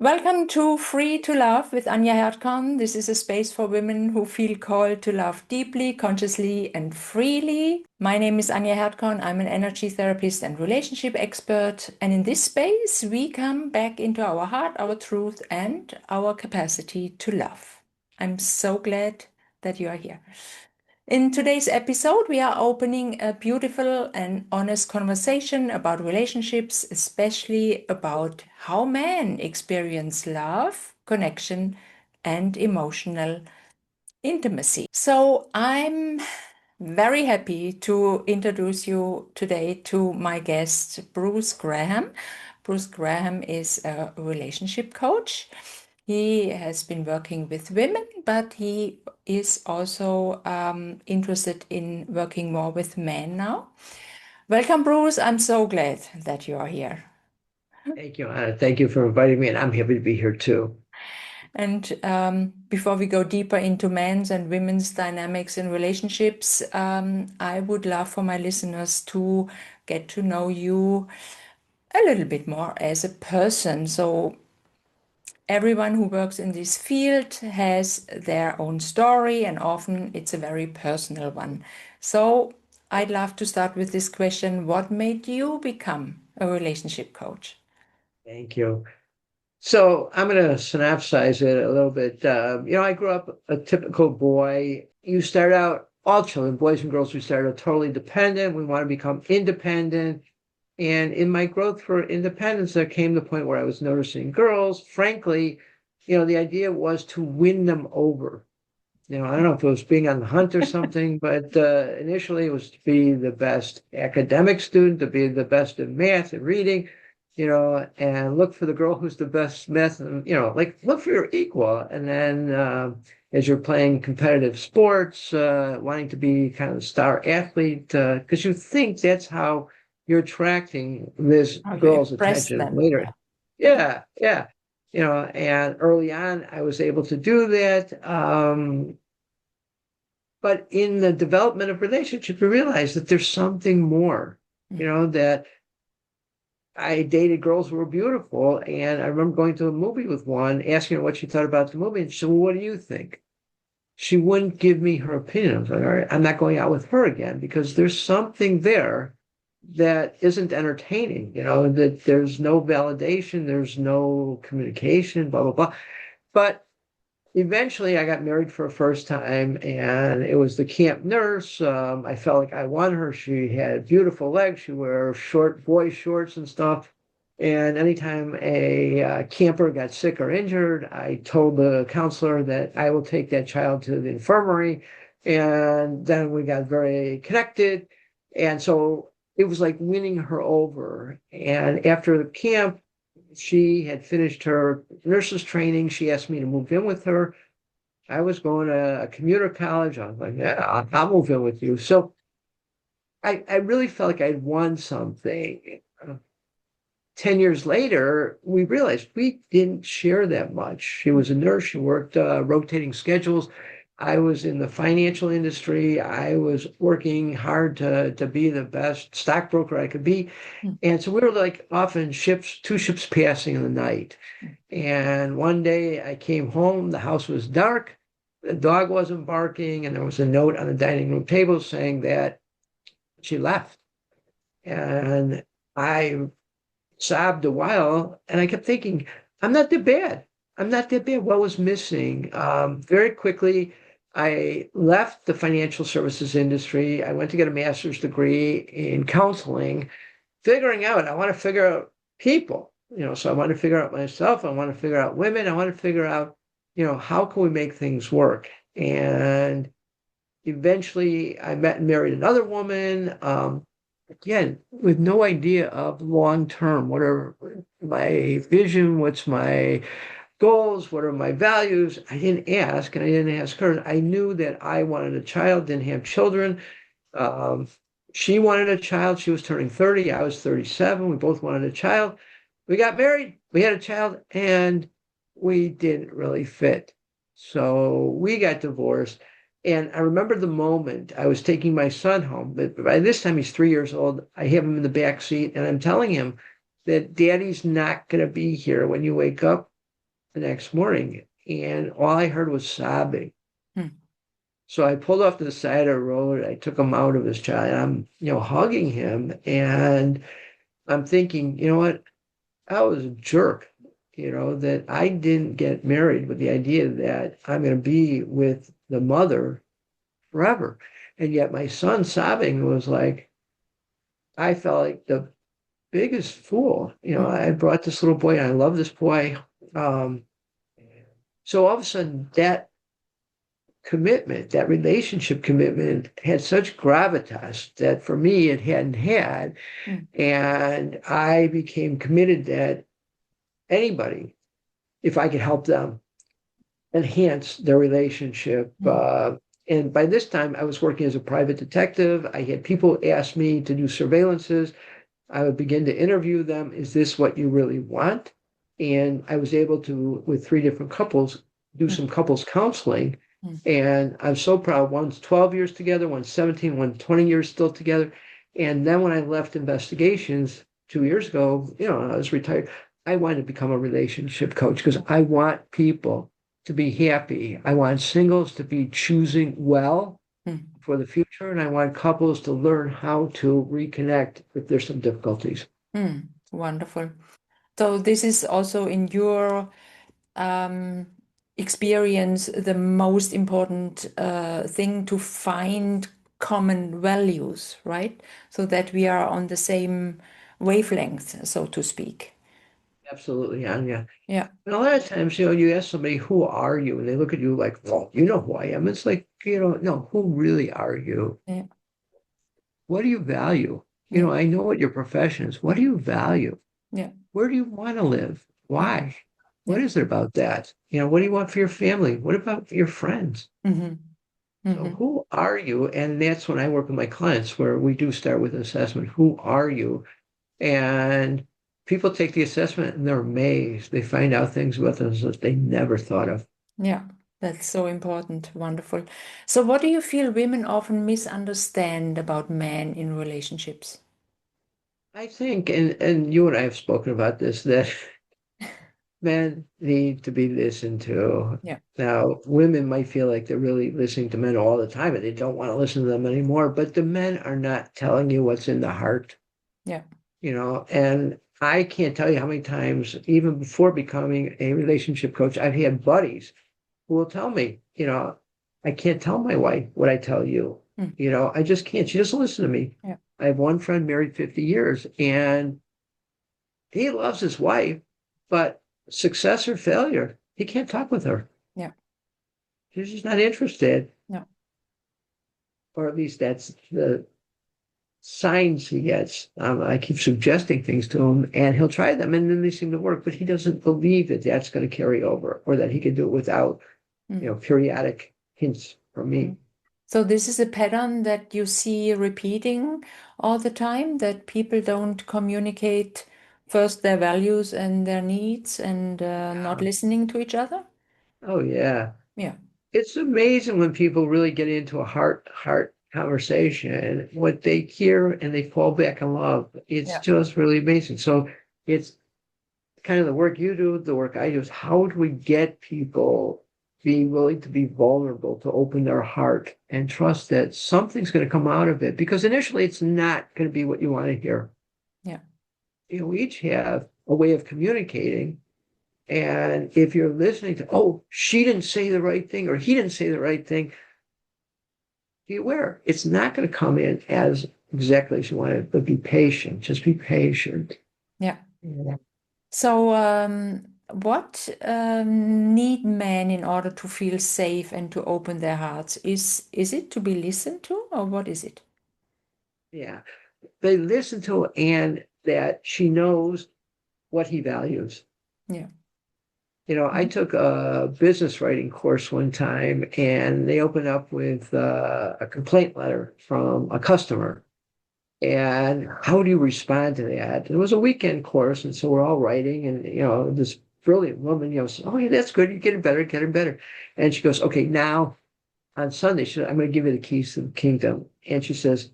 Welcome to Free to Love with Anja Hertkorn. This is a space for women who feel called to love deeply, consciously, and freely. My name is Anja Hertkorn. I'm an energy therapist and relationship expert. And in this space, we come back into our heart, our truth, and our capacity to love. I'm so glad that you are here. In today's episode, we are opening a beautiful and honest conversation about relationships, especially about how men experience love, connection, and emotional intimacy. So I'm very happy to introduce you today to my guest, Bruce Graham. Bruce Graham is a relationship coach. He has been working with women, but he is also interested in working more with men now. Welcome, Bruce. I'm so glad that you are here. Thank you, Anna. Thank you for inviting me, and I'm happy to be here too. And before we go deeper into men's and women's dynamics in relationships, I would love for my listeners to get to know you a little bit more as a person. So everyone who works in this field has their own story, and often it's a very personal one. So I'd love to start with this question. What made you become a relationship coach? Thank you. So I'm going to synopsize it a little bit. I grew up a typical boy. You start out, all children, boys and girls, we start out totally dependent. We want to become independent. And in my growth for independence, there came the point where I was noticing girls. Frankly, the idea was to win them over. I don't know if it was being on the hunt or something, but initially it was to be the best academic student, to be the best in math and reading, and look for the girl who's the best math, and, like look for your equal. And then as you're playing competitive sports, wanting to be kind of a star athlete, because you think that's how you're attracting this How you girl's express attention them? later. Yeah, yeah. And early on, I was able to do that. But in the development of relationships, we realize that there's something more, that I dated girls who were beautiful. And I remember going to a movie with one, asking her what she thought about the movie. And she said, well, what do you think? She wouldn't give me her opinion. I was like, all right, I'm not going out with her again because there's something there that isn't entertaining, that there's no validation, there's no communication, blah, blah, blah. But eventually I got married for a first time, and it was the camp nurse. I felt like I won her. She had beautiful legs. She wore short boy shorts and stuff. And anytime a camper got sick or injured, I told the counselor that I will take that child to the infirmary. And then we got very connected. And so it was like winning her over. And after the camp, she had finished her nurse's training. She asked me to move in with her. I was going to a commuter college. I was like, yeah, I'll move in with you. So I really felt like I'd won something. 10 years later, we realized we didn't share that much. She was a nurse. She worked rotating schedules. I was in the financial industry. I was working hard to be the best stockbroker I could be. And so we were like often two ships passing in the night. And one day I came home, the house was dark, the dog wasn't barking, and there was a note on the dining room table saying that she left. And I sobbed a while, and I kept thinking, I'm not that bad. I'm not that bad. What was missing? Very quickly, I left the financial services industry. I went to get a master's degree in counseling, figuring out, I want to figure out people, so I want to figure out myself. I want to figure out women. I want to figure out, how can we make things work? And eventually I met and married another woman. Again, with no idea of long term, what are my vision, what's my goals, what are my values. I didn't ask, and I didn't ask her. I knew that I wanted a child, didn't have children. Um, she wanted a child. She was turning 30. I was 37. We both wanted a child. We got married. We had a child, and we didn't really fit. So we got divorced. And I remember the moment I was taking my son home. But by this time, he's 3 years old. I have him in the back seat, and I'm telling him that Daddy's not going to be here when you wake up. the next morning, and all I heard was sobbing. Hmm. So I pulled off to the side of the road. I took him out of his child. I'm, hugging him, and I'm thinking, you know what? I was a jerk, that I didn't get married with the idea that I'm going to be with the mother forever. And yet my son sobbing was like, I felt like the biggest fool. Hmm. I brought this little boy and I love this boy. Um, so all of a sudden that commitment, that relationship commitment had such gravitas that for me it hadn't had. Hmm. And I became committed that anybody, if I could help them enhance their relationship. Hmm. And by this time, I was working as a private detective. I had people ask me to do surveillances. I would begin to interview them. Is this what you really want? And I was able to, with three different couples, do Hmm. some couples counseling. Hmm. And I'm so proud. One's 12 years together, one's 17, one's 20 years still together. And then when I left investigations 2 years ago, I was retired. I wanted to become a relationship coach because I want people to be happy. I want singles to be choosing well Hmm. for the future, and I want couples to learn how to reconnect if there's some difficulties. Hmm. Wonderful. So this is also in your um, experience the most important thing to find common values, right? So that we are on the same wavelength, so to speak. Absolutely, Anya. Yeah. And a lot of times, you ask somebody, who are you? And they look at you like, well, you know who I am. It's like, no, who really are you? Yeah. What do you value? Yeah. I know what your profession is. What do you value? Yeah. Where do you want to live? Yeah. Why? What Yeah. is it about that? What do you want for your family? What about your friends? Hmm. So Hmm. who are you? And that's when I work with my clients where we do start with an assessment. Who are you? And people take the assessment and they're amazed. They find out things about themselves that they never thought of. Yeah. That's so important. Wonderful. So what do you feel women often misunderstand about men in relationships? I think, and you and I have spoken about this, that men need to be listened to. Yeah. Now, women might feel like they're really listening to men all the time and they don't want to listen to them anymore, but the men are not telling you what's in the heart. Yeah. And I can't tell you how many times, even before becoming a relationship coach, I've had buddies who will tell me, I can't tell my wife what I tell you. Mm. I just can't. She doesn't listen to me. Yeah. I have one friend married 50 years and he loves his wife, but success or failure, he can't talk with her. Yeah. She's just not interested, No. or at least that's the signs he gets. I keep suggesting things to him and he'll try them and then they seem to work, but he doesn't believe that that's going to carry over or that he can do it without, Mm. periodic hints from Mm. me. So this is a pattern that you see repeating all the time, that people don't communicate first their values and their needs and not Yeah. listening to each other. Oh, yeah. Yeah. It's amazing when people really get into a heart conversation, what they hear and they fall back in love. It's Yeah. just really amazing. So it's kind of the work you do, the work I do is how do we get people being willing to be vulnerable, to open their heart and trust that something's going to come out of it? Because initially it's not going to be what you want to hear. Yeah. We each have a way of communicating. And if you're listening to, oh, she didn't say the right thing or he didn't say the right thing, be aware it's not going to come in as exactly as you want it, but be patient. Just be patient. Yeah. Yeah. So what need men in order to feel safe and to open their hearts? Is it to be listened to, or what is it? Yeah. They listen to and that she knows what he values. Yeah. I Mhm. took a business writing course one time and they opened up with a complaint letter from a customer. And how do you respond to that? It was a weekend course, and so we're all writing, and this brilliant woman, says, "Oh, yeah, that's good. You're getting better." And she goes, "Okay, now on Sunday, she said, I'm going to give you the keys to the kingdom." And she says,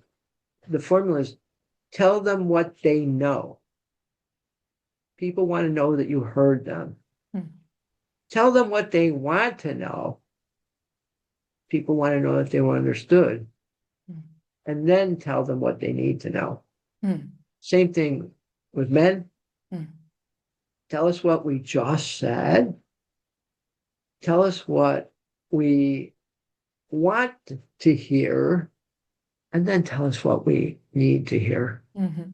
"The formula is tell them what they know. People want to know that you heard them." Mm. Tell them what they want to know. People want to know that they were understood, Mm. and then tell them what they need to know. Mm. Same thing with men. Mm. Tell us what we just said. Tell us what we want to hear, and then tell us what we need to hear. Mhm.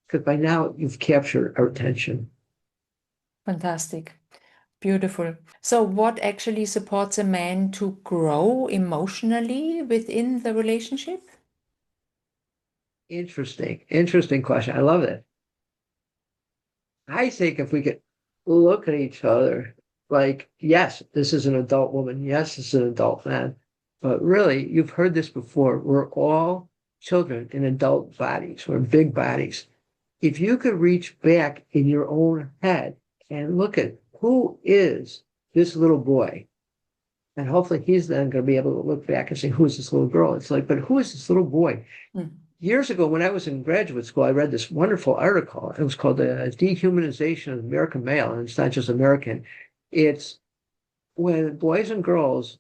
Because by now you've captured our attention. Fantastic. Beautiful. So, what actually supports a man to grow emotionally within the relationship? Interesting question. I love it. I think if we could look at each other like, yes, this is an adult woman. Yes, this is an adult man. But really, you've heard this before. We're all children in adult bodies. We're big bodies. If you could reach back in your own head and look at who is this little boy, and hopefully he's then going to be able to look back and say, who is this little girl? It's like, but who is this little boy? Mm. Years ago, when I was in graduate school, I read this wonderful article. It was called The Dehumanization of the American Male. And it's not just American. It's when boys and girls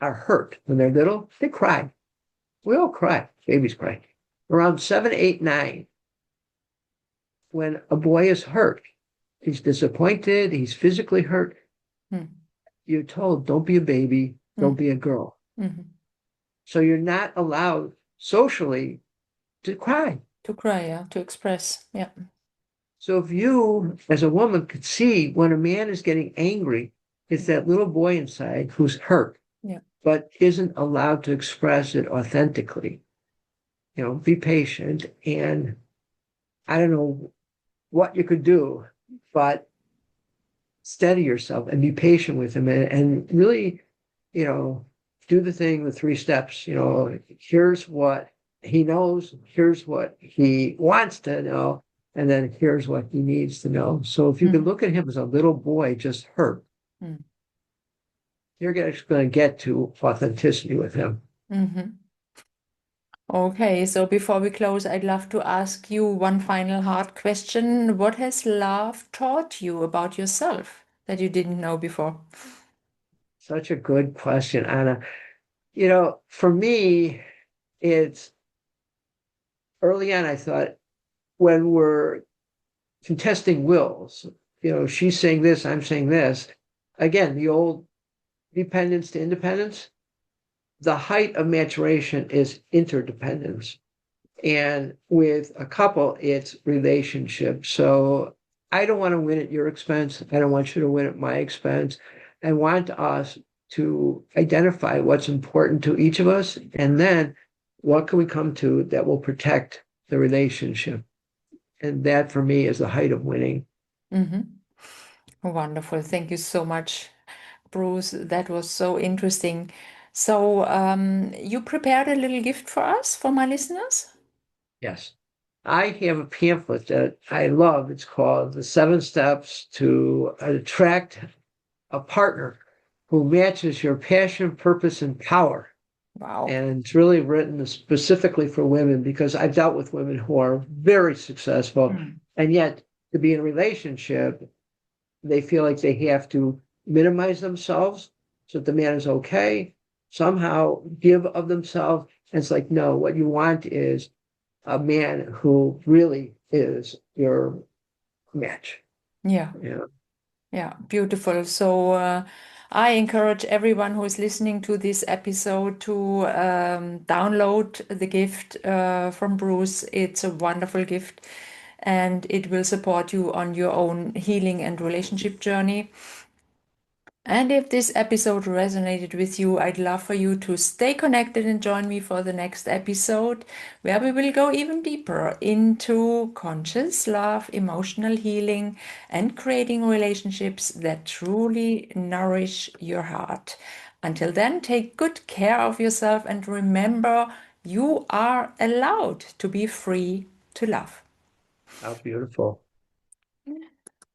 are hurt when they're little, they cry. We all cry. Babies cry. Around 7, 8, 9, when a boy is hurt, he's disappointed, he's physically hurt, Mm. you're told, don't be a baby, don't Mm. be a girl. Mhm. So you're not allowed socially to cry. To cry, yeah, to express. Yeah. So if you, as a woman, could see when a man is getting angry, it's that little boy inside who's hurt, Yeah. but isn't allowed to express it authentically. Be patient. And I don't know what you could do, but steady yourself and be patient with him and really, you know, do the thing, the 3 steps. Here's what he knows, here's what he wants to know, and then here's what he needs to know. So if you can Mhm. look at him as a little boy just hurt, Mm. you're going to get to authenticity with him. Mhm. Okay, so before we close, I'd love to ask you one final hard question. What has love taught you about yourself that you didn't know before? Such a good question, Anna. For me, it's early on, I thought when we're contesting wills, she's saying this, I'm saying this. Again, the old dependence to independence. The height of maturation is interdependence. And with a couple, it's relationship. So I don't want to win at your expense. I don't want you to win at my expense. I want us to identify what's important to each of us. And then what can we come to that will protect the relationship? And that for me is the height of winning. Mhm. Wonderful. Thank you so much, Bruce. That was so interesting. So, you prepared a little gift for us, for my listeners? Yes. I have a pamphlet that I love. It's called The 7 Steps to Attract a Partner Who Matches Your Passion, Purpose, and Power. Wow. And it's really written specifically for women because I've dealt with women who are very successful. Mm. And yet, to be in a relationship, they feel like they have to minimize themselves so that the man is okay, somehow give of themselves. And it's like, no, what you want is a man who really is your match. Yeah. Yeah. Yeah, beautiful. So I encourage everyone who is listening to this episode to download the gift from Bruce. It's a wonderful gift and it will support you on your own healing and relationship journey. And if this episode resonated with you, I'd love for you to stay connected and join me for the next episode, where we will go even deeper into conscious love, emotional healing, and creating relationships that truly nourish your heart. Until then, take good care of yourself and remember you are allowed to be free to love. How beautiful.